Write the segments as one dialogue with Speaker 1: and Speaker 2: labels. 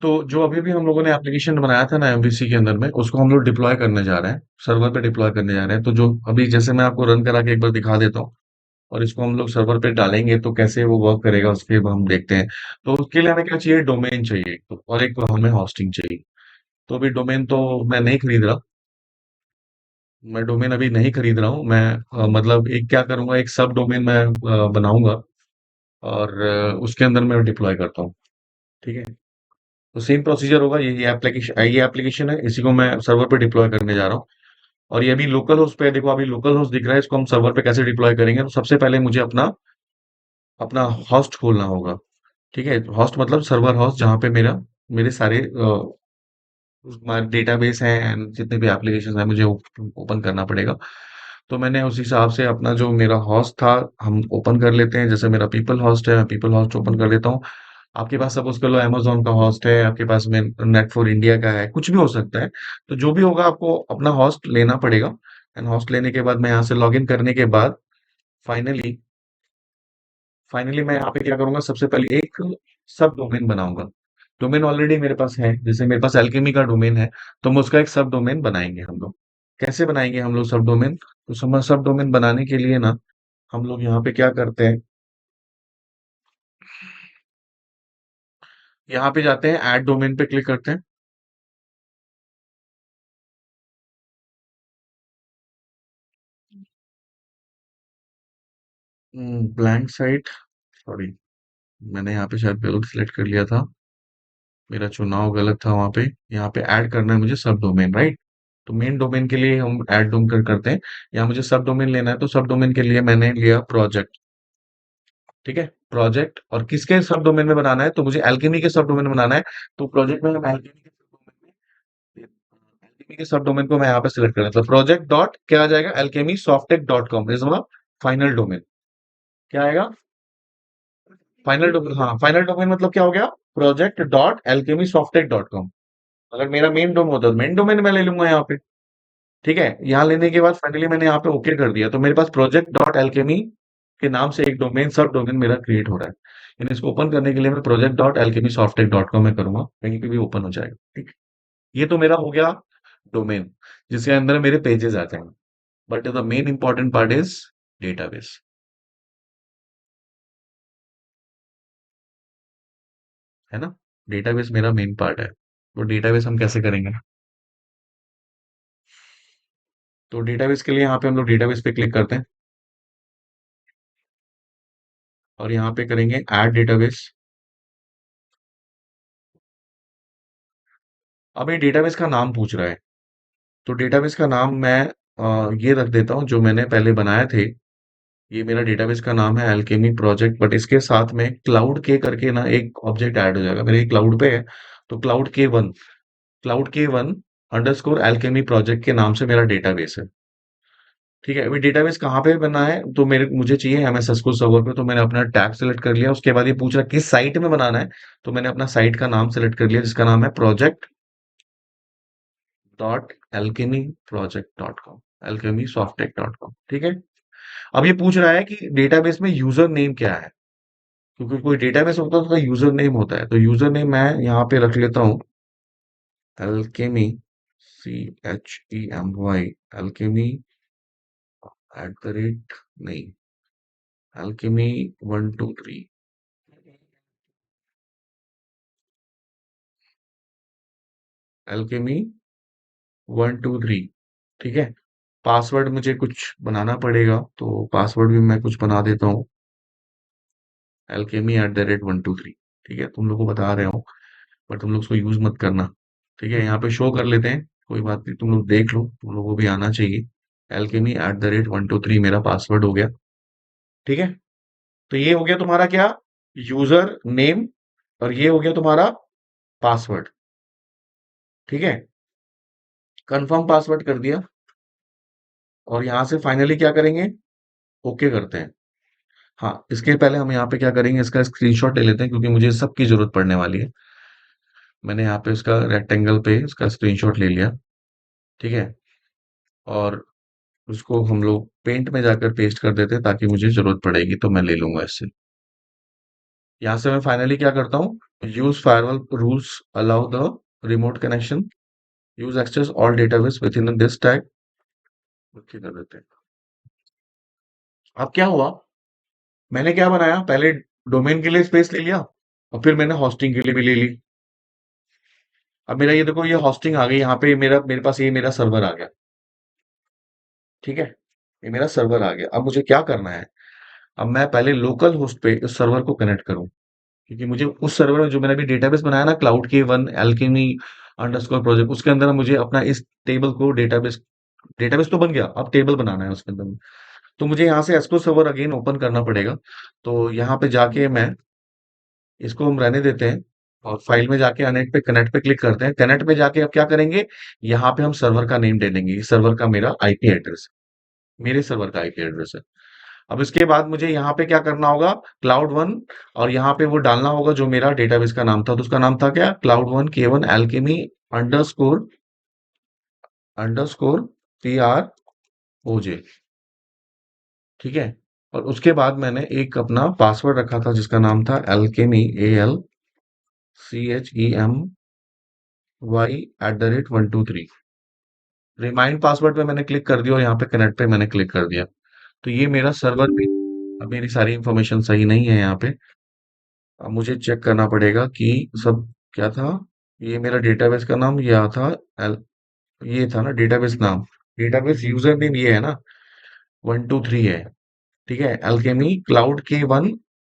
Speaker 1: तो जो अभी भी हम लोगों ने एप्लीकेशन बनाया था ना एमवीसी के अंदर में, उसको हम लोग डिप्लॉय करने जा रहे हैं, सर्वर पे डिप्लॉय करने जा रहे हैं। तो जो अभी जैसे मैं आपको रन करा के एक बार दिखा देता हूँ, और इसको हम लोग सर्वर पे डालेंगे तो कैसे वो वर्क करेगा उसके बाद हम देखते हैं। तो उसके लिए हमें क्या चाहिए, डोमेन चाहिए एक तो, और एक हमें होस्टिंग चाहिए। तो अभी डोमेन तो मैं नहीं खरीद रहा, मैं डोमेन अभी नहीं खरीद रहा हूँ। मैं मतलब एक क्या करूंगा, एक सब डोमेन मैं बनाऊंगा, और उसके अंदर मैं डिप्लॉय करता हूँ। ठीक है। तो सेम प्रोसीजर होगा, ये एप्लीकेशन है, इसी को मैं सर्वर पे डिप्लॉय करने जा रहा हूँ। और ये अभी लोकल होस्ट पे है, देखो अभी लोकल होस्ट दिख रहा है, इसको हम सर्वर पे कैसे डिप्लॉय करेंगे। तो सबसे पहले मुझे अपना अपना होस्ट खोलना होगा। ठीक है, होस्ट मतलब सर्वर होस्ट, जहाँ पे मेरा मेरे सारे डेटाबेस हैं and जितने भी एप्लीकेशन हैं मुझे ओपन करना पड़ेगा। तो मैंने उस हिसाब से अपना जो मेरा होस्ट था, हम ओपन कर लेते हैं। जैसे मेरा पीपल होस्ट है, मैं पीपल होस्ट ओपन कर लेता हूँ। आपके पास सपोज कर लो अमेजोन का होस्ट है, आपके पास में नेट फॉर इंडिया का है, कुछ भी हो सकता है। तो जो भी होगा आपको अपना होस्ट लेना पड़ेगा। एंड होस्ट लेने के बाद मैं यहाँ से लॉग इन करने के बाद फाइनली फाइनली मैं यहाँ पे क्या करूंगा, सबसे पहले एक सब डोमेन बनाऊंगा। डोमेन ऑलरेडी मेरे पास है, जैसे मेरे पास एल्केमी का डोमेन है, तो हम उसका एक सब डोमेन बनाएंगे हम लोग। कैसे बनाएंगे हम लोग सब डोमेन, तो सब डोमेन बनाने के लिए ना, हम लोग यहाँ पे क्या करते हैं, यहाँ पे जाते हैं, ऐड डोमेन पे क्लिक करते हैं। ब्लैंक साइट, सॉरी, मैंने यहाँ पे शायद गलत सिलेक्ट कर लिया था, मेरा चुनाव गलत था वहां पे। यहाँ पे ऐड करना है मुझे सब डोमेन, राइट। तो मेन डोमेन के लिए हम ऐड डोमेन करते हैं। यहाँ मुझे सब डोमेन लेना है, तो सब डोमेन के लिए मैंने लिया प्रोजेक्ट। ठीक है, प्रोजेक्ट, और किसके सब डोमेन में बनाना है, तो मुझे एल्केमी के सब डोमेन में बनाना है। तो प्रोजेक्ट में हम एल्केमी के सब डोमेन को मैं यहाँ पे सिलेक्ट करना है। तो प्रोजेक्ट डॉट क्या आ जाएगा, alchemy Softech dot com is my final domain. क्या आएगा, फाइनल डोमेन, हाँ फाइनल डोमेन मतलब क्या हो गया, project dot alchemy Softech dot com. अगर मेरा मेन डोमेन होता तो मेन डोमेन मैं ले लूंगा यहाँ पे। ठीक है, यहाँ लेने के बाद फाइनली मैंने यहाँ पे ओके कर दिया, तो मेरे पास प्रोजेक्ट डॉट एल्केमी के नाम से एक डोमेन, सब डोमेन मेरा क्रिएट हो रहा है। यानी इसको ओपन करने के लिए मैं project dot alchemy Softech dot com में करूंगा, कहीं पे भी ओपन हो जाएगा। ठीक है? ये तो मेरा हो गया डोमेन, जिसके अंदर मेरे पेजेस आते हैं। But the main important part is database, है ना। डेटाबेस मेरा मेन पार्ट है। तो डेटाबेस हम कैसे करेंगे, तो डेटाबेस के लिए यहाँ पे हम लोग डेटाबेस पे क्लिक करते हैं, और यहाँ पे करेंगे ऐड डेटाबेस। अब ये डेटाबेस का नाम पूछ रहा है, तो डेटाबेस का नाम मैं ये रख देता हूँ जो मैंने पहले बनाए थे। ये मेरा डेटाबेस का नाम है अल्केमी प्रोजेक्ट, बट इसके साथ में क्लाउड के करके ना एक ऑब्जेक्ट ऐड हो जाएगा, मेरे क्लाउड पे है। तो क्लाउड के वन अंडरस्कोर अल्केमी प्रोजेक्ट के नाम से मेरा डेटाबेस है। ठीक है, अभी डेटाबेस कहाँ पे बनना है, तो मेरे मुझे चाहिए एमएस एसक्यूएल सर्वर पे। तो मैंने अपना टैब सेलेक्ट कर लिया, उसके बाद ये पूछ रहा किस साइट में बनाना है। तो मैंने अपना साइट का नाम सेलेक्ट कर लिया, जिसका नाम है project dot alchemy project dot com, alchemy Softech dot com. ठीक है। अब ये पूछ रहा है कि डेटाबेस में यूजर नेम क्या है, क्योंकि कोई डेटाबेस होता है तो उसका यूजर नेम होता है। तो यूजर नेम मैं यहाँ पे रख लेता हूँ alchemy, CHEMY, alchemy at the rate, नहीं, एल्केमी 123, एल्केमी 123। ठीक है। पासवर्ड मुझे कुछ बनाना पड़ेगा, तो पासवर्ड भी मैं कुछ बना देता हूँ, alchemy@123। ठीक है, तुम लोग को बता रहे हो, पर तुम लोग उसको यूज मत करना। ठीक है, यहाँ पे शो कर लेते हैं, कोई बात नहीं, तुम लोग देख लो, तुम लोगों को भी आना चाहिए। alchemy@123 मेरा पासवर्ड हो गया। ठीक है, तो ये हो गया तुम्हारा क्या, यूजर नेम, और ये हो गया तुम्हारा पासवर्ड। ठीक है, कंफर्म पासवर्ड कर दिया, और यहाँ से फाइनली क्या करेंगे, ओके करते हैं। हाँ, इसके पहले हम यहाँ पे क्या करेंगे, इसका स्क्रीनशॉट ले लेते हैं, क्योंकि मुझे सबकी जरूरत पड़ने वाली है। मैंने यहाँ पे उसका रेक्टेंगल पे इसका स्क्रीनशॉट ले लिया। ठीक है, और उसको हम लोग पेंट में जाकर पेस्ट कर देते हैं, ताकि मुझे जरूरत पड़ेगी तो मैं ले लूंगा इससे। यहाँ से मैं फाइनली क्या करता हूँ, use firewall rules allow the remote connection, use access all database with in this tag, okay कर देते हैं। अब क्या हुआ, मैंने क्या बनाया, पहले डोमेन के लिए स्पेस ले लिया और फिर मैंने होस्टिंग के लिए भी ले ली। अब मेरा ये देखो, ये होस्टिंग आ गई यहाँ पे, मेरे पास ये मेरा सर्वर आ गया। ठीक है, ये मेरा सर्वर आ गया। अब मुझे क्या करना है, अब मैं पहले लोकल होस्ट पे उस सर्वर को कनेक्ट करूं, क्योंकि मुझे उस सर्वर में जो मैंने अभी डेटाबेस बनाया ना, क्लाउड के वन एल्केमी अंडरस्कोर प्रोजेक्ट, उसके अंदर मुझे अपना इस टेबल को डेटाबेस, डेटाबेस तो बन गया, अब टेबल बनाना है उसके अंदर। तो मुझे यहाँ से एसक्यू सर्वर अगेन ओपन करना पड़ेगा। तो यहाँ पे जाके मैं, इसको हम रहने देते हैं और फाइल में जाके अनेट पे कनेक्ट पे क्लिक करते हैं। कनेक्ट पे जाके अब क्या करेंगे, यहाँ पे हम सर्वर का नेम दे देंगे, सर्वर का मेरा आईपी एड्रेस, मेरे सर्वर का आईपी एड्रेस है। अब इसके बाद मुझे यहाँ पे क्या करना होगा, क्लाउड वन, और यहाँ पे वो डालना होगा जो मेरा डेटाबेस का नाम था। तो उसका नाम था क्या, क्लाउड वन के one alchemy underscore underscore P R O J. ठीक है, और उसके बाद मैंने एक अपना पासवर्ड रखा था जिसका नाम था एल्केमी, ALCHEMY@123। रिमाइंड पासवर्ड पे मैंने क्लिक कर दिया और यहाँ पे कनेक्ट पे मैंने क्लिक कर दिया। तो ये मेरा सर्वर भी, अब मेरी सारी इंफॉर्मेशन सही नहीं है यहाँ पे। अब मुझे चेक करना पड़ेगा कि सब क्या था। ये मेरा डेटाबेस का नाम यह था, एल, ये था ना डेटाबेस नाम, डेटाबेस यूजर नेम ये है ना, 123 है। ठीक है, एल्केमी क्लाउड के वन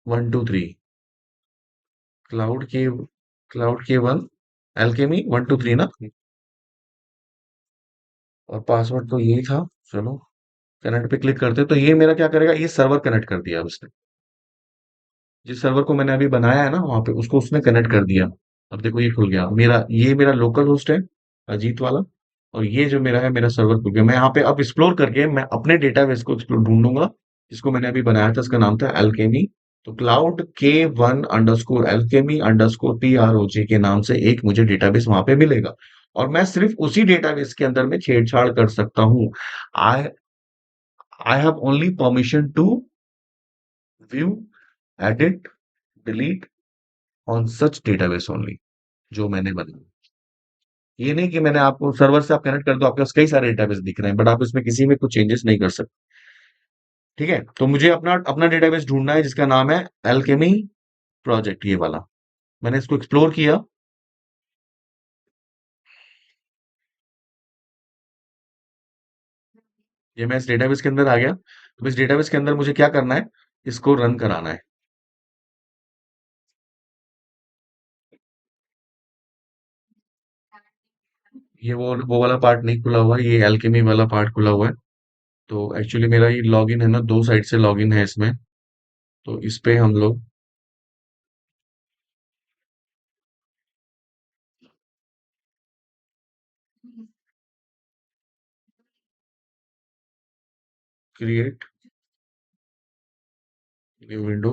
Speaker 1: 123, क्लाउड के वन एल्केमी 123 ना, और पासवर्ड तो यही था। चलो कनेक्ट पे क्लिक करते हैं, तो ये मेरा क्या करेगा, ये सर्वर कनेक्ट कर दिया अब इसने, जिस सर्वर को मैंने अभी बनाया है ना वहां पे, उसको उसने कनेक्ट कर दिया। अब देखो ये खुल गया मेरा, ये मेरा लोकल होस्ट है अजीत वाला, और ये जो मेरा है, मेरा सर्वर खुल गया। मैं यहाँ पे अब एक्सप्लोर करके मैं अपने डेटाबेस को एक्सप्लोर ढूंढूंगा, जिसको मैंने अभी बनाया था, इसका नाम था एल्केमी। तो क्लाउड के one underscore alchemy underscore PROJ के नाम से एक मुझे डेटाबेस वहां पे मिलेगा, और मैं सिर्फ उसी डेटाबेस के अंदर में छेड़छाड़ कर सकता हूँ। I I have only permission to view, edit, delete on such database only, जो मैंने बनाया। ये नहीं कि मैंने आपको सर्वर से आप कनेक्ट कर दो, आपके पास कई सारे डेटाबेस दिख रहे हैं, बट आप इसमें किसी में कुछ चेंजेस नहीं कर सकते। ठीक है, तो मुझे अपना अपना डेटाबेस ढूंढना है जिसका नाम है एल्केमी प्रोजेक्ट, ये वाला। मैंने इसको एक्सप्लोर किया। ये मैं इस डेटाबेस के अंदर आ गया। तो इस डेटाबेस के अंदर मुझे क्या करना है, इसको रन कराना है। ये वो वाला पार्ट नहीं खुला हुआ है, ये एल्केमी वाला पार्ट खुला हुआ है। तो एक्चुअली मेरा ये लॉगिन है ना, दो साइड से लॉगिन है इसमें। तो इस पे हम लोग क्रिएट न्यू विंडो,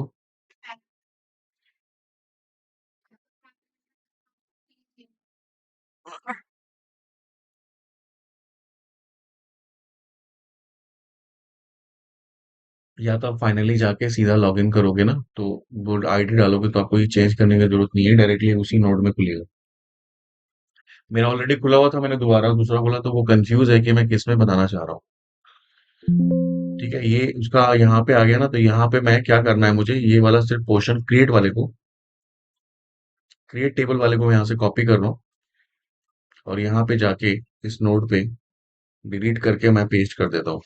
Speaker 1: या तो आप फाइनली जाके सीधा लॉगिन करोगे ना, तो वो आईडी डालोगे तो आपको ये चेंज करने की जरूरत नहीं है, डायरेक्टली उसी नोड में खुलेगा। मेरा ऑलरेडी खुला हुआ था, मैंने दोबारा दूसरा खोला तो वो कंफ्यूज है कि मैं किस में बनाना चाह रहा हूँ। ठीक है, ये उसका यहाँ पे आ गया ना, तो यहाँ पे मैं क्या करना है, मुझे ये वाला सिर्फ पोर्शन क्रिएट वाले को, क्रिएट टेबल वाले को मैं यहाँ से कॉपी कर रहा हूँ, और यहाँ पे जाके इस नोड पे डिलीट करके मैं पेस्ट कर देता हूँ।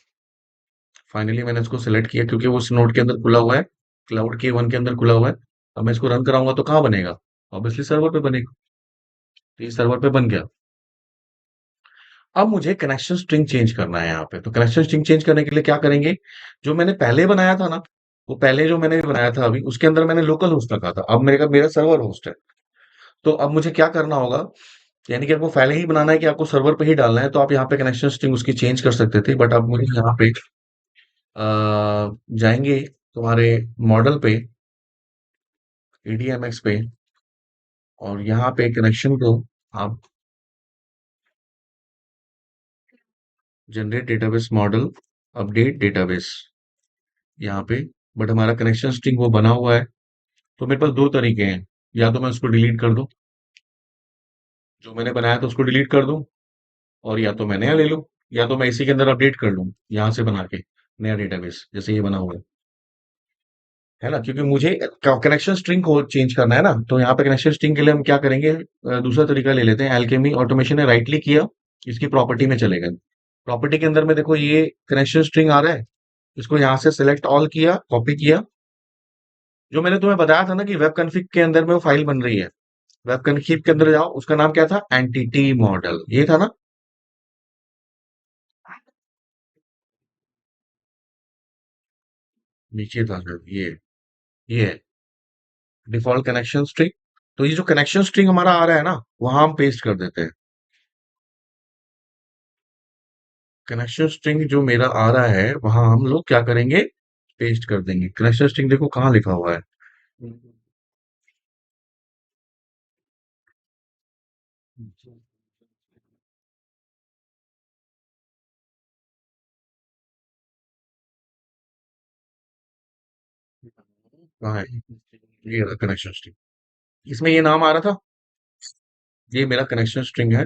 Speaker 1: फाइनली मैंने इसको सिलेक्ट किया क्योंकि वो उस नोड के अंदर खुला हुआ है, क्लाउड के वन के अंदर खुला हुआ है। अब मैं इसको रन कराऊंगा तो कहाँ बनेगा, ऑब्वियसली सर्वर पे बनेगा। तो ये सर्वर पे बन गया। अब मुझे कनेक्शन स्ट्रिंग चेंज करना है यहाँ पे। तो कनेक्शन स्ट्रिंग चेंज करने के लिए क्या करेंगे, जो मैंने पहले बनाया था ना, वो पहले जो मैंने बनाया था अभी, उसके अंदर मैंने लोकल होस्ट रखा था, अब मेरा मेरा सर्वर होस्ट है। तो अब मुझे क्या करना होगा, यानी कि आपको पहले ही बनाना है कि आपको सर्वर पे ही डालना है, तो आप यहाँ पे कनेक्शन स्ट्रिंग उसकी चेंज कर सकते थे, बट अब मुझे यहाँ पे जाएंगे तुम्हारे मॉडल पे, ADMX पे, और यहाँ पे कनेक्शन को आप generate database model, update database यहाँ पे, बट हमारा कनेक्शन स्ट्रिंग वो बना हुआ है। तो मेरे पास दो तरीके हैं, या तो मैं उसको डिलीट कर दूं, जो मैंने बनाया था उसको डिलीट कर दूं, और या तो मैं नया ले लूं, या तो मैं इसी के अंदर अपडेट कर लूं यहां से बना के नया डेटाबेस जैसे ये बना हुआ है ना, क्योंकि मुझे कनेक्शन स्ट्रिंग को चेंज करना है ना, तो यहाँ पे कनेक्शन स्ट्रिंग के लिए हम क्या करेंगे, दूसरा तरीका ले लेते हैं। एल्केमी ऑटोमेशन ने राइट क्लिक किया, इसकी प्रॉपर्टी में चले गए। प्रॉपर्टी के अंदर में देखो ये कनेक्शन स्ट्रिंग आ रहा है, इसको यहाँ से सिलेक्ट ऑल किया, कॉपी किया। जो मैंने तुम्हें बताया था ना कि वेब कन्फिग के अंदर में वो फाइल बन रही है, वेब कन्फिग के अंदर जाओ, उसका नाम क्या था, एंटिटी मॉडल, ये था ना। नीचे था शायद, ये है डिफॉल्ट कनेक्शन स्ट्रिंग। तो ये जो कनेक्शन स्ट्रिंग हमारा आ रहा है ना, वहां हम पेस्ट कर देते हैं। कनेक्शन स्ट्रिंग जो मेरा आ रहा है वहां हम लोग क्या करेंगे, पेस्ट कर देंगे। कनेक्शन स्ट्रिंग देखो कहाँ लिखा हुआ है। कहाँ है, ये रहा कनेक्शन स्ट्रिंग, इसमें ये नाम आ रहा था। ये मेरा कनेक्शन स्ट्रिंग है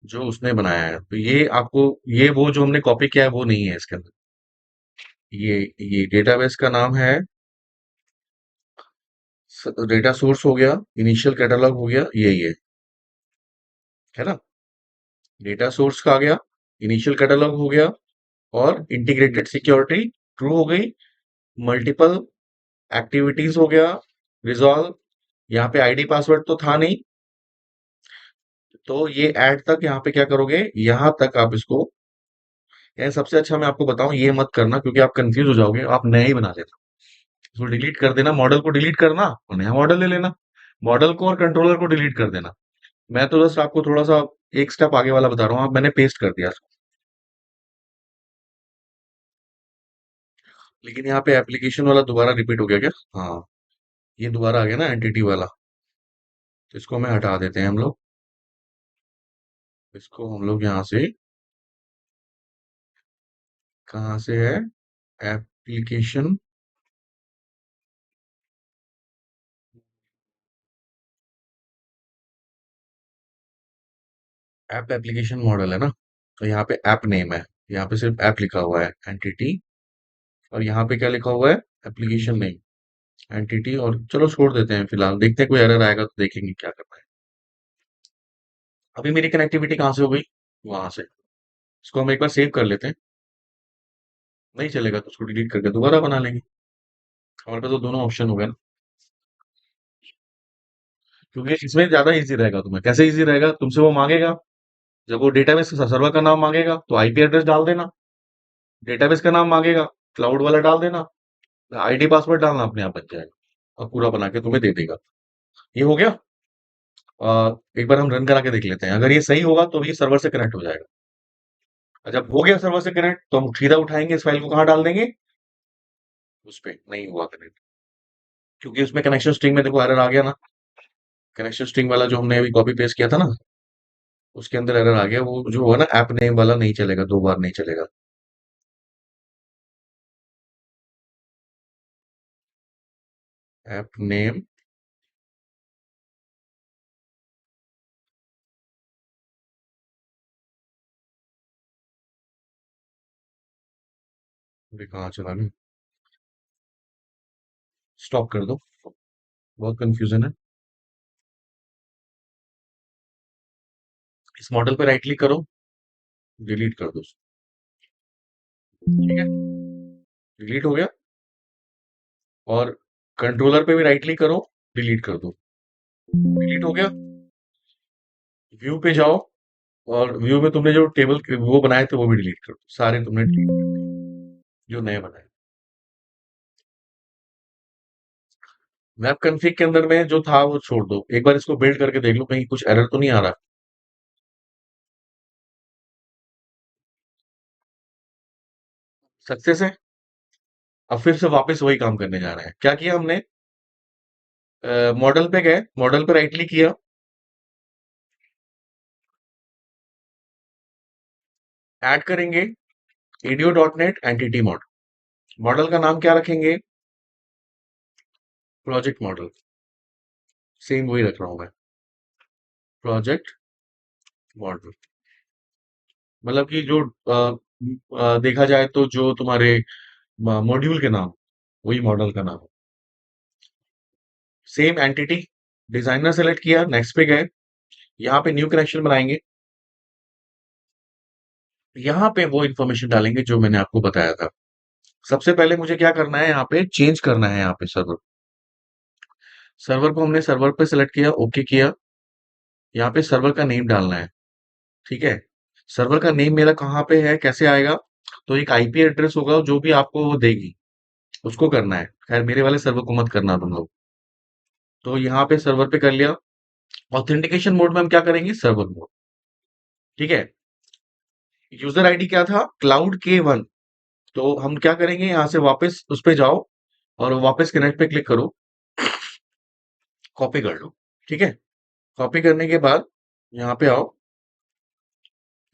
Speaker 1: जो उसने बनाया है, तो ये आपको, ये वो जो हमने कॉपी किया है वो नहीं है इसके अंदर। ये डेटाबेस का नाम है, डेटा सोर्स हो गया, इनिशियल कैटलॉग हो गया, ये है ना। डेटा सोर्स का आ गया, इनिशियल कैटलॉग हो गया, और इंटीग्रेटेड सिक्योरिटी ट्रू हो गई, मल्टीपल एक्टिविटीज हो गया, रिजॉल्व। यहाँ पे आईडी पासवर्ड तो था नहीं, तो ये ऐड तक यहाँ पे क्या करोगे, यहाँ तक आप इसको, यार सबसे अच्छा मैं आपको बताऊं, ये मत करना क्योंकि आप कंफ्यूज हो जाओगे, आप नया ही बना लेना। इसको डिलीट कर देना, मॉडल को डिलीट करना और नया मॉडल ले लेना, मॉडल को और कंट्रोलर को डिलीट कर देना। मैं तो बस आपको थोड़ा सा एक स्टेप आगे वाला बता रहा हूँ, आप मैंने पेस्ट कर दिया इसको। लेकिन यहाँ पे एप्लीकेशन वाला दोबारा रिपीट हो गया क्या, हाँ, ये दोबारा आ गया ना एंटिटी वाला, तो इसको मैं हटा देते हैं हम लोग। इसको हम लोग यहाँ से, कहाँ से है, एप्लीकेशन, ऐप एप्लीकेशन मॉडल है ना, तो यहाँ पे ऐप नेम है, यहाँ पे सिर्फ ऐप लिखा हुआ है एंटिटी, और यहाँ पे क्या लिखा हुआ है, एप्लीकेशन नेम, एंटिटी। और चलो छोड़ देते हैं फिलहाल, देखते हैं कोई एरर आएगा तो देखेंगे क्या करना है। अभी मेरी कनेक्टिविटी कहाँ से हो गई, वहां से। इसको हम एक बार सेव कर लेते हैं, नहीं चलेगा तो उसको डिलीट करके दोबारा बना लेंगे। हमारे पास तो दोनों ऑप्शन हो गए ना, क्योंकि इसमें ज्यादा इजी रहेगा। तुम्हें कैसे इजी रहेगा, तुमसे वो मांगेगा, जब वो डेटाबेस सर्वर का नाम मांगेगा तो आईपी एड्रेस डाल देना, डेटाबेस का नाम मांगेगा, क्लाउड वाला डाल देना, आईडी पासवर्ड डालना, अपने आप बन जाएगा और पूरा बना के तुम्हें दे देगा। ये हो गया। एक बार हम रन करा के देख लेते हैं, अगर ये सही होगा तो ये सर्वर से कनेक्ट हो जाएगा। और जब हो गया सर्वर से कनेक्ट तो हम सीधा उठाएंगे इस फाइल को, कहाँ डाल देंगे, उस पे नहीं हुआ कनेक्ट, क्योंकि उसमें कनेक्शन स्ट्रिंग में देखो एरर आ गया ना। कनेक्शन स्ट्रिंग वाला जो हमने अभी कॉपी पेस्ट किया था ना, उसके अंदर एरर आ गया, वो जो है ना ऐप नेम वाला नहीं चलेगा, दो बार नहीं चलेगा। ऐप नेम, कहाँ चला गया, स्टॉप कर दो, बहुत कंफ्यूजन है। इस मॉडल पे राइट क्लिक करो, डिलीट कर दो उसको। ठीक है, डिलीट हो गया। और कंट्रोलर पे भी राइट क्लिक करो, डिलीट कर दो, डिलीट हो गया। व्यू पे जाओ, और व्यू में तुमने जो टेबल वो बनाए थे वो भी डिलीट कर दो, सारे तुमने डिलीट कर दिए जो नए बनाए। वेब कॉन्फ़िग के अंदर में जो था वो छोड़ दो, एक बार इसको बिल्ड करके देख लो कहीं कुछ एरर तो नहीं आ रहा। सक्सेस है। अब फिर से वापस वही काम करने जा रहे हैं, क्या किया हमने, मॉडल पे गए, मॉडल पे राइट क्लिक किया, ऐड करेंगे ADO dot net entity model, model का नाम क्या रखेंगे, प्रोजेक्ट मॉडल सेम वही रख रहा हूं मैं। प्रोजेक्ट मॉडल मतलब कि जो देखा जाए तो जो तुम्हारे मॉड्यूल के नाम, वही मॉडल का नाम। सेम एंटिटी, डिजाइनर सेलेक्ट किया, नेक्स्ट पे गए, यहाँ पे न्यू कनेक्शन बनाएंगे। यहाँ पे वो इन्फॉर्मेशन डालेंगे जो मैंने आपको बताया था। सबसे पहले मुझे क्या करना है, यहाँ पे चेंज करना है, यहाँ पे सर्वर। सर्वर को हमने सर्वर पे सेलेक्ट किया, ओके किया। यहाँ पे सर्वर का नेम डालना है। ठीक है। सर्वर का नेम मेरा कहाँ पे है, कैसे आएगा? तो एक आईपी एड्रेस होगा जो भी आपको वो देगी, उसको करना है। खैर मेरे वाले सर्वर को मत करना तुम लोग। तो यहाँ पे सर्वर पे कर लिया। ऑथेंटिकेशन मोड में हम क्या करेंगे, सर्वर मोड। ठीक है। यूजर आईडी क्या था, क्लाउड के वन। तो हम क्या करेंगे, यहाँ से वापस उस पे जाओ और वापस कनेक्ट पे क्लिक करो, कॉपी कर लो। ठीक है। कॉपी करने के बाद यहाँ पे आओ,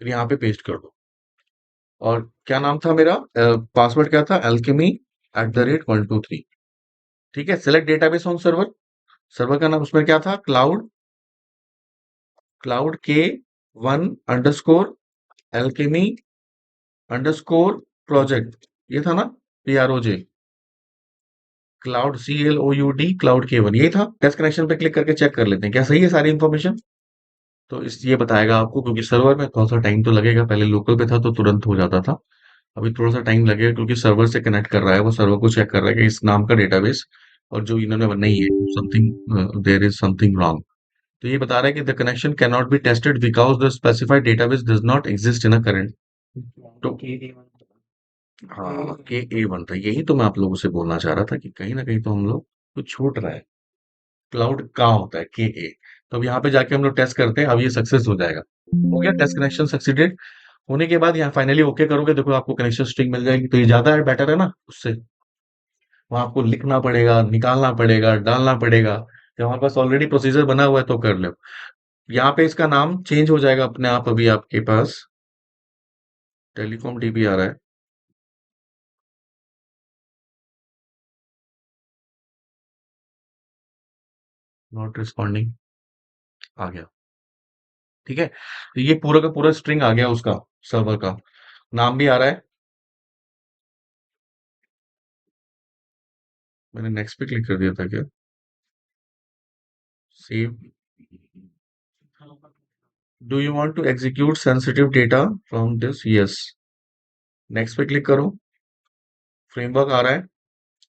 Speaker 1: फिर यहाँ पे पेस्ट कर दो। और क्या नाम था मेरा, पासवर्ड क्या था, alchemy@123। ठीक है। Select database on server. Server का नाम उसमें क्या था, क्लाउड के वन अंडरस्कोर alchemy_प्रोजेक्ट, ये था ना, PROJ, CLOUD क्लाउड के वन, ये था। टेस्ट कनेक्शन पे क्लिक करके चेक कर लेते हैं क्या सही है सारी इंफॉर्मेशन। तो इस ये बताएगा आपको, क्योंकि सर्वर में थोड़ा सा टाइम तो लगेगा, पहले लोकल पे था तो तुरंत हो जाता था। अभी थोड़ा सा टाइम लगेगा क्योंकि सर्वर से कनेक्ट कर रहा है, वो सर्वर को चेक कर रहा है कि इस नाम का डेटाबेस और जो इन्होंने नहीं है, something there is something wrong. तो ये बता रहा है कि the connection can not be tested because the specified database does not exist in a current. तो हाँ, के ए वन था, यही तो मैं आप लोगों से बोलना चाह रहा था कि कहीं ना कहीं तो हम लोग कुछ छूट रहा है। क्लाउड कहाँ होता है, के ए। तो अब यहाँ पे जाके हम लोग टेस्ट करते हैं, अब ये सक्सेस हो जाएगा। हो गया, टेस्ट कनेक्शन सक्सीडेड। होने के बाद यहाँ फाइनली ओके करोगे, देखो आपको कनेक्शन स्ट्रिंग मिल जाएगी। तो ये ज्यादा है, बेटर है ना उससे। वहां आपको लिखना पड़ेगा, निकालना पड़ेगा, डालना पड़ेगा। जब हमारे पास ऑलरेडी प्रोसीजर बना हुआ है तो कर लो। यहाँ पे इसका नाम चेंज हो जाएगा अपने आप, अभी आपके पास टेलीकॉम डीबी आ रहा है। नॉट रिस्पॉन्डिंग, आ गया। ठीक है। तो ये पूरा का पूरा स्ट्रिंग आ गया उसका, सर्वर का नाम भी आ रहा है। मैंने नेक्स्ट पे क्लिक कर दिया था क्या, save. Do you want to execute sensitive data from this, yes. Next पे क्लिक करो। फ्रेमवर्क आ रहा है।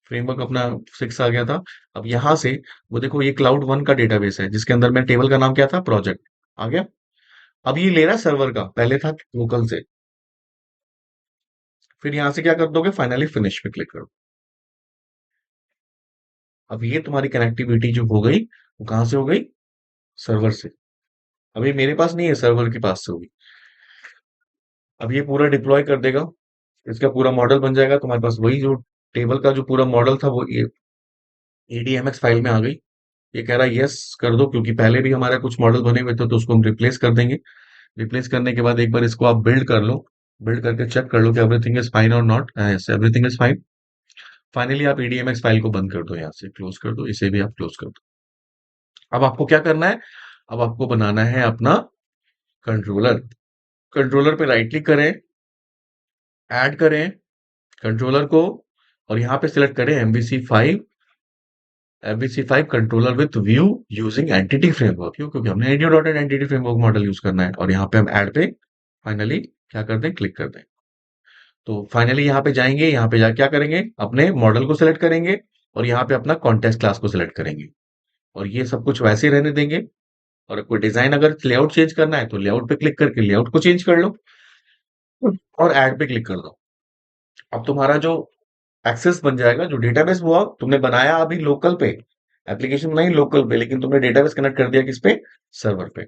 Speaker 1: फ्रेमवर्क अपना 6 आ गया था। अब यहां से वो देखो, ये क्लाउड वन का डेटाबेस है जिसके अंदर में टेबल का नाम क्या था, प्रोजेक्ट। आ गया। अब ये ले रहा है सर्वर का, पहले था लोकल से। फिर यहां से क्या कर दोगे, फाइनली फिनिश पे क्लिक करो। अब ये तुम्हारी कनेक्टिविटी जो हो गई, वो कहां से हो गई, सर्वर से। अभी मेरे पास नहीं है, सर्वर के पास से होगी। अब ये पूरा डिप्लॉय कर देगा, इसका पूरा मॉडल बन जाएगा तुम्हारे पास। वही जो टेबल का जो पूरा मॉडल था वो ADMX फाइल में आ गई। ये कह रहा है यस कर दो, क्योंकि पहले भी हमारे कुछ मॉडल बने हुए थे तो उसको हम रिप्लेस कर देंगे। रिप्लेस करने के बाद एक बार इसको आप बिल्ड कर लो। बिल्ड करके चेक कर लो कि एवरीथिंग इज फाइन और not, yes everything is fine. Finally आप ADMX फाइल को बंद कर दो, यहाँ से क्लोज कर दो, इसे भी आप क्लोज कर दो। अब आपको क्या करना है, अब आपको बनाना है अपना कंट्रोलर। कंट्रोलर पे राइट क्लिक करें, ऐड करें कंट्रोलर को, और यहाँ पे सिलेक्ट करें MVC5 controller with Vue using entity framework. क्यों, क्योंकि हमने audio dot entity framework model use करना है। और यहाँ पे हम ऐड पे फाइनली क्या कर दें, क्लिक कर दें। तो फाइनली यहाँ पे जाएंगे, यहाँ पे जाके क्या करेंगे, अपने मॉडल को सिलेक्ट करेंगे और यहाँ पे अपना कॉन्टेक्स्ट क्लास को सिलेक्ट करेंगे। और ये सब कुछ वैसे ही रहने देंगे। और कोई डिजाइन अगर लेआउट चेंज करना है तो लेआउट पे क्लिक करके लेआउट को चेंज कर लो और ऐड पे क्लिक कर दो। अब तुम्हारा जो एक्सेस बन जाएगा, जो डेटाबेस हुआ तुमने बनाया अभी लोकल पे, एप्लीकेशन बनाई लोकल पे, लेकिन तुमने डेटाबेस कनेक्ट कर दिया किस पे, सर्वर पे।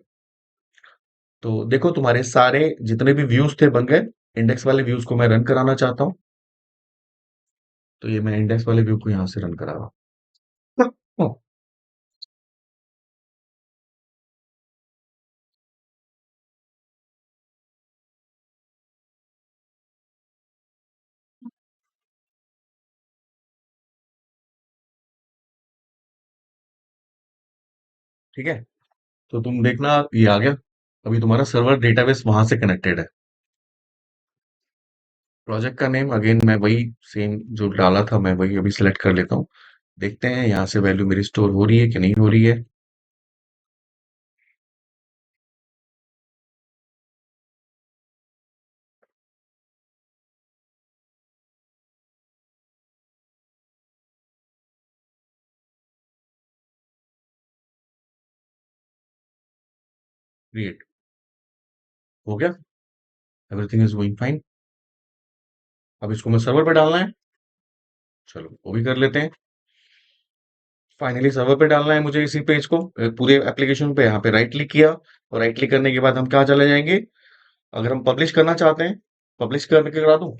Speaker 1: तो देखो तुम्हारे सारे जितने भी व्यूज थे बन गए। इंडेक्स वाले व्यूज को मैं रन कराना चाहता हूँ। तो ये मैं इंडेक्स वाले व्यू को यहाँ से रन करा रहा हूँ। ठीक है, तो तुम देखना ये आ गया। अभी तुम्हारा सर्वर डेटाबेस वहां से कनेक्टेड है। प्रोजेक्ट का नेम अगेन मैं वही सेम जो डाला था मैं वही अभी सिलेक्ट कर लेता हूँ। देखते हैं यहाँ से वैल्यू मेरी स्टोर हो रही है कि नहीं हो रही है। क्रिएट हो गया। Everything is going fine. अब इसको मैं सर्वर पे डालना है। चलो वो भी कर लेते हैं। फाइनली सर्वर पे डालना है मुझे इसी पेज को, पूरे एप्लीकेशन पे यहाँ पे राइट क्लिक किया, और राइट क्लिक करने के बाद हम कहाँ चले जाएंगे। अगर हम पब्लिश करना चाहते हैं, पब्लिश करने के करा दूं,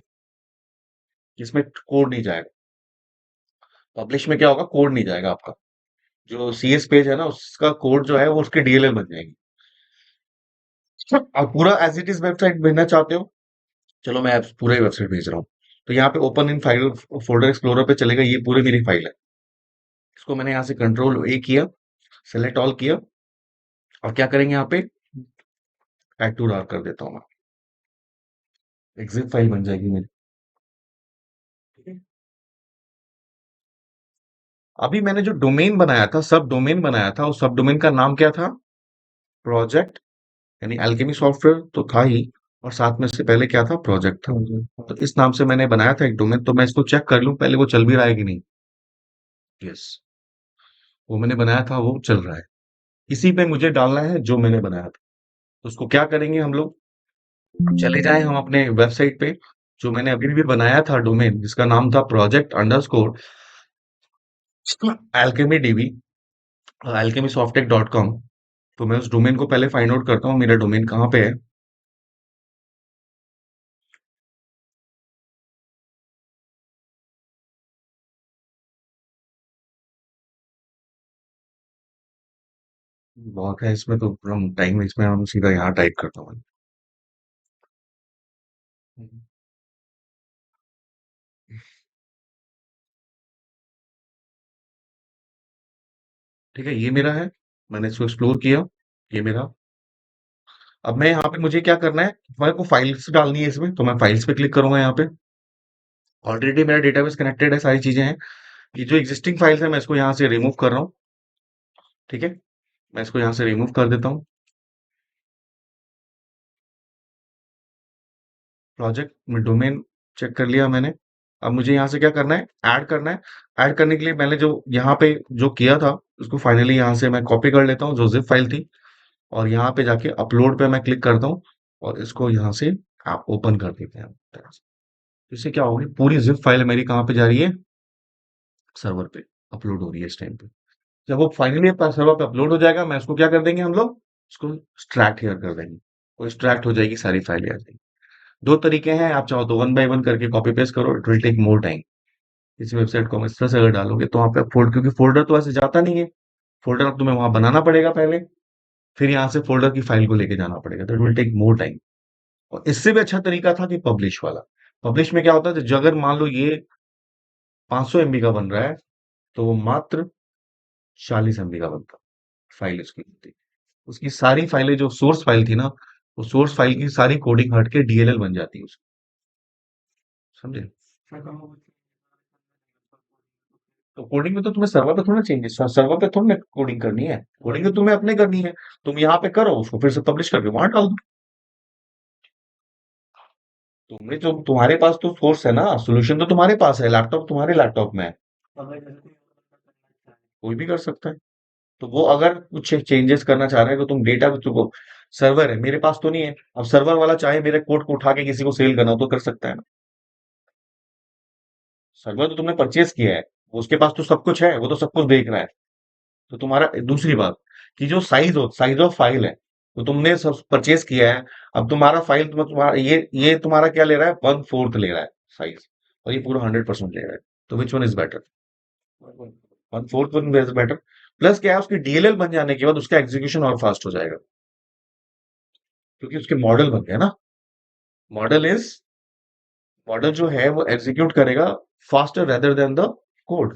Speaker 1: इसमें कोड नहीं जाएगा। पब्लिश में क्या होगा, कोड नहीं जाएगा आपका। जो सीएस पेज है ना उसका कोड जो है वो उसके डीएलएल बन जाएंगे। आप पूरा एज इट इज वेबसाइट भेजना चाहते हो, चलो मैं पूरा ही वेबसाइट भेज रहा हूँ। तो यहाँ पे open in file folder explorer पे चलेगा, ये पूरी मेरी फाइल है। इसको मैंने यहाँ से कंट्रोल ए किया, सेलेक्ट ऑल किया, और क्या करेंगे यहाँ पे ऐड टू डार्क कर देता हूँ मैं। एक जिप फाइल बन जाएगी मेरी। ठीक है। अभी मैंने जो डोमेन बनाया था, सब डोमेन बनाया था, उस सब डोमेन का नाम क्या था, प्रोजेक्ट, यानी अल्केमी सॉफ्टवेयर तो था ही, और साथ में से पहले क्या था, प्रोजेक्ट था। तो इस नाम से मैंने बनाया था एक डोमेन। तो मैं इसको चेक कर लूं पहले वो चल भी रहा है कि नहीं। यस, वो मैंने बनाया था वो चल रहा है। इसी पे मुझे डालना है जो मैंने बनाया था। तो उसको क्या करेंगे हम लोग, चले जाएं हम अपने वेबसाइट पे, जो मैंने अभी भी बनाया था डोमेन जिसका नाम था project underscore alchemy dB, alchemy Softech dot com. तो मैं उस डोमेन को पहले फाइंड आउट करता हूँ मेरा डोमेन कहाँ पे है। बहुत है इसमें तो हम टाइम, इसमें हम सीधा यहाँ टाइप करता हूँ। ठीक है, ये मेरा है, मैंने इसको एक्सप्लोर किया, ये मेरा। अब मैं यहाँ पे मुझे क्या करना है, मेरे को फाइल्स डालनी है इसमें, तो मैं फाइल्स पे क्लिक करूंगा यहाँ पे। ऑलरेडी मेरा डेटाबेस कनेक्टेड है, सारी चीजें हैं। ये जो एग्जिस्टिंग फाइल्स है मैं इसको यहाँ से रिमूव कर रहा हूँ। ठीक है, मैं इसको यहाँ से रिमूव कर देता हूँ। प्रोजेक्ट में डोमेन चेक कर लिया मैंने। अब मुझे यहाँ से क्या करना है, ऐड करना है। ऐड करने के लिए मैंने जो यहाँ पे जो किया था उसको फाइनली यहाँ से मैं कॉपी कर लेता हूँ, जो जिप फाइल थी, और यहाँ पे जाके अपलोड पे मैं क्लिक करता हूँ, और इसको यहाँ से आप ओपन कर देते हैं। इससे क्या होगी, पूरी जिप फाइल मेरी कहाँ पे जा रही है, सर्वर पे अपलोड हो रही है इस टाइम पे। जब वो फाइनली सर्वर पे अपलोड हो जाएगा, मैं उसको क्या कर देंगे हम लोग, उसको एक्सट्रैक्ट हियर कर देंगे। वो एक्सट्रैक्ट हो जाएगी, सारी फाइलें आ जाएंगी। दो तरीके हैं, आप चाहो तो वन बाय वन करके कॉपी पेस्ट करो, it will take more time. इस वेबसाइट को हम इस तरह से अगर डालोगे तो वहाँ पे क्योंकि फोल्डर तो ऐसे जाता नहीं है, फोल्डर अब तुम्हें वहां बनाना पड़ेगा पहले, फिर यहाँ से फोल्डर की फाइल को लेके जाना पड़ेगा, तो it will take more time. और इससे भी अच्छा तरीका था कि पब्लिश वाला। पब्लिश में क्या होता है, जो अगर मान लो ये 500 एमबी का बन रहा है, तो वो मात्र 40 एमबी का बनता, फाइल उसकी होती। उसकी सारी फाइलें जो सोर्स फाइल थी ना, वो सोर्स फाइल की सारी कोडिंग हट के डीएलएल बन जाती है उसकी। समझे। तो कोडिंग में तो तुम्हें सर्वर पे थोड़ा चेंजेस, सर्वर पे थोड़ी कोडिंग करनी है, कोडिंग तो तुम्हें अपने करनी है। तुम यहाँ पे करो, उसको फिर से पब्लिश करके वहां डाल दो। तुम्हें जो तुम्हारे पास तो सोर्स है ना, सोल्यूशन तो तुम्हारे पास है, लैपटॉप तुम्हारे लैपटॉप में है, कोई भी कर सकता है। तो वो अगर कुछ चेंजेस करना चाह रहे हैं तो तुम डेटा को, सर्वर है मेरे पास तो नहीं है, अब सर्वर वाला चाहे मेरे कोड को उठा के किसी को सेल करना हो तो कर सकता है ना। सर्वर तो तुमने परचेज किया है, उसके पास तो सब कुछ है, वो तो सब कुछ देख रहा है। तो तुम्हारा दूसरी बात कि जो साइज ऑफ फाइल है, तो तुमने सब परचेज किया है। अब तुम्हारा फाइल तुम्हारा ये तुम्हारा क्या ले रहा है, 1/4 ले रहा है साइज, और ये पूरा 100% ले रहा है। तो which one is better, 1/4 one is better. Plus क्या है, उसकी डीएलएल बन जाने के बाद उसका एग्जीक्यूशन और फास्ट हो जाएगा, क्योंकि उसके मॉडल बन गए ना। मॉडल इज मॉडल जो है वो एग्जीक्यूट करेगा faster rather than the code.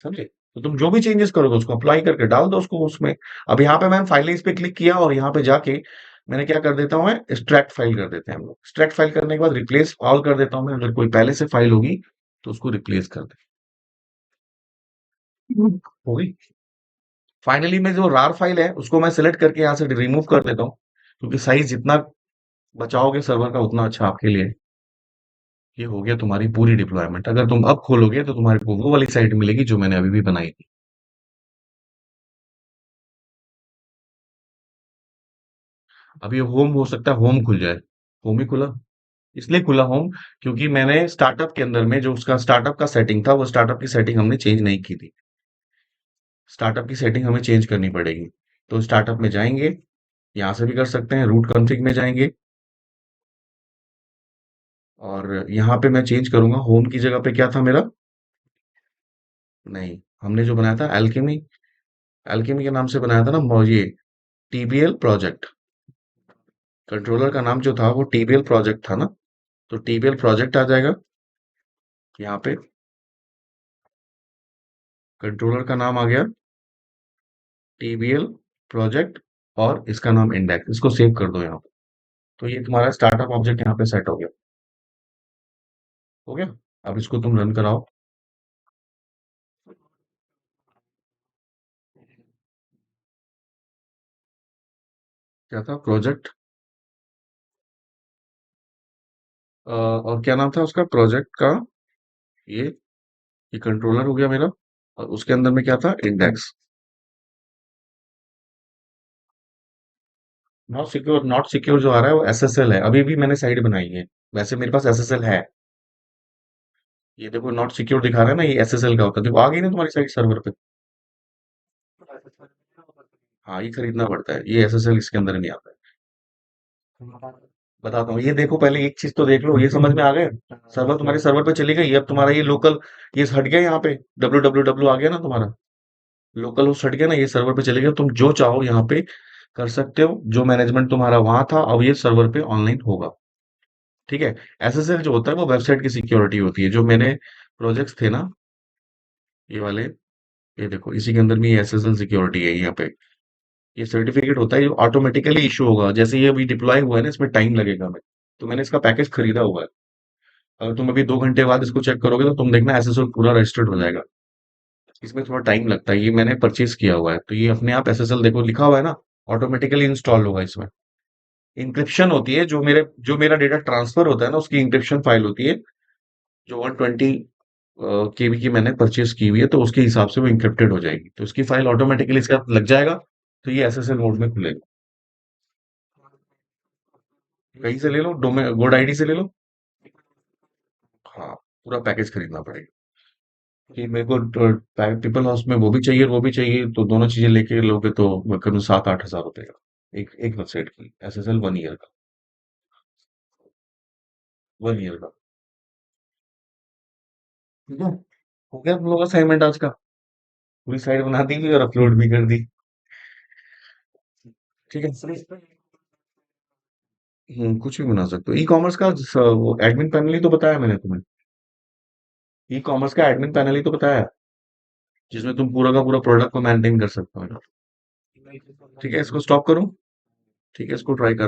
Speaker 1: समझे। तो तुम जो भी चेंजेस करोगे उसको अप्लाई करके डाल दो उसको उसमें। अब यहाँ पे मैंने फाइलें पे क्लिक किया और यहाँ पे जाके मैंने क्या कर देता हूँ, मैं एक्सट्रैक्ट फाइल कर देते हैं हम लोग। एक्सट्रैक्ट फाइल करने के बाद रिप्लेस ऑल कर देता हूँ मैं, अगर कोई पहले से फाइल होगी तो उसको रिप्लेस कर दे। होगी। फाइनली मैं जो रार फाइल है उसको मैं सिलेक्ट करके यहाँ से रिमूव कर देता हूँ, क्योंकि साइज जितना बचाओगे सर्वर का उतना अच्छा आपके लिए। ये हो गया तुम्हारी पूरी डिप्लॉयमेंट। अगर तुम अब खोलोगे तो तुम्हारे को वो वाली साइट मिलेगी जो मैंने अभी भी बनाई थी। अब ये होम हो सकता है होम खुल जाए। होम ही खुला, इसलिए खुला होम क्योंकि मैंने स्टार्टअप के अंदर में जो उसका स्टार्टअप का सेटिंग था वो स्टार्टअप की सेटिंग हमने चेंज नहीं की थी। स्टार्टअप की सेटिंग हमें चेंज करनी पड़ेगी। तो स्टार्टअप में जाएंगे, यहाँ से भी कर सकते हैं, रूट कॉन्फ़िग में जाएंगे और यहाँ पे मैं चेंज करूंगा। होम की जगह पे क्या था मेरा, नहीं, हमने जो बनाया था एल्केमी, एल्केमी के नाम से बनाया था ना ये टीबीएल प्रोजेक्ट। कंट्रोलर का नाम जो था वो टीबीएल प्रोजेक्ट था ना, तो टीबीएल प्रोजेक्ट आ जाएगा यहाँ पे। कंट्रोलर का नाम आ गया टीबीएल प्रोजेक्ट और इसका नाम इंडेक्स। इसको सेव कर दो यहाँ पे। तो ये तुम्हारा स्टार्टअप ऑब्जेक्ट यहाँ पे सेट हो गया। हो गया। अब इसको तुम रन कराओ। क्या था प्रोजेक्ट, और क्या नाम था उसका प्रोजेक्ट का, ये ये कंट्रोलर हो गया मेरा। और उसके अंदर में क्या था, इंडेक्स। नॉट सिक्योर जो आ रहा है वो एसएसएल है। अभी भी मैंने साइड बनाई है, वैसे मेरे पास एसएसएल है। ये देखो नॉट सिक्योर दिखा रहा है ना, ये एसएसएल का होता है। देखो आ गई ना तुम्हारी साइड सर्वर पे। हाँ, ये खरीदना पड़ता है, ये एसएसएल इसके अंदर नहीं आता है। बताता हूँ, ये देखो पहले एक चीज तो देख लो, ये समझ में आ गए। सर्वर तुम्हारे सर्वर पे चली गई। अब तुम्हारा ये लोकल, ये हट गया यहाँ पे, डब्ल्यू डब्ल्यू डब्ल्यू आ गया ना तुम्हारा। लोकल होस्ट हट गया ना, ये सर्वर पे चले गया। तुम जो चाहो यहाँ पे कर सकते हो। जो मैनेजमेंट तुम्हारा वहां था अब ये सर्वर पे ऑनलाइन होगा। ठीक है। एसएसएल जो होता है वो वेबसाइट की सिक्योरिटी होती है। जो मेरे प्रोजेक्ट्स थे ना, ये वाले, ये देखो इसी के अंदर में ये एसएसएल सिक्योरिटी है यहाँ पे। ये सर्टिफिकेट होता है जो ऑटोमेटिकली इशू होगा। जैसे ये अभी डिप्लॉय हुआ है ना, इसमें टाइम लगेगा हमें। तो मैंने इसका पैकेज खरीदा हुआ है। अगर तुम अभी 2 घंटे बाद इसको चेक करोगे तो तुम देखना एसएसएल पूरा रजिस्टर्ड हो जाएगा। इसमें थोड़ा टाइम लगता है, ये मैंने परचेज किया हुआ है। तो ये अपने आप एसएसएल देखो लिखा हुआ है ना, ऑटोमेटिकली इंस्टॉल होगा इसमें। इंक्रिप्शन होती है, जो मेरा डेटा ट्रांसफर होता है ना उसकी इंक्रिप्शन फाइल होती है, जो 120 केबी की मैंने परचेज की हुई है। तो उसके हिसाब से वो इंक्रिप्टेड हो जाएगी, तो उसकी फाइल ऑटोमेटिकली इसका लग जाएगा। तो ये एसएसएल मोड में खुलेगा। कहीं से ले लो, डोमे गोड आईडी से ले लो। हाँ, पूरा पैकेज खरीदना पड़ेगा कि मेरे को पीपल हाउस में वो भी चाहिए और वो भी चाहिए। तो दोनों चीजें लेके लोगे तो करीब 7-8 हज़ार रुपए का एक एक वेबसाइट की एसएसएल 1 ईयर का। 1 ईयर का। ठीक है। हो गया तुम लोग का असाइनमेंट आज का। पूरी साइट बना दी और अपलोड भी कर दी। ठीक है। कुछ भी बना सकते हो। ई कॉमर्स का वो एडमिन पैनल ही तो बताया मैंने तुम्हें। ई कॉमर्स का एडमिन पैनल ही तो बताया, जिसमें तुम पूरा का पूरा प्रोडक्ट को मेंटेन कर सकते हो। ठीक है, इसको स्टॉप करूं। ठीक है, इसको ट्राई कर।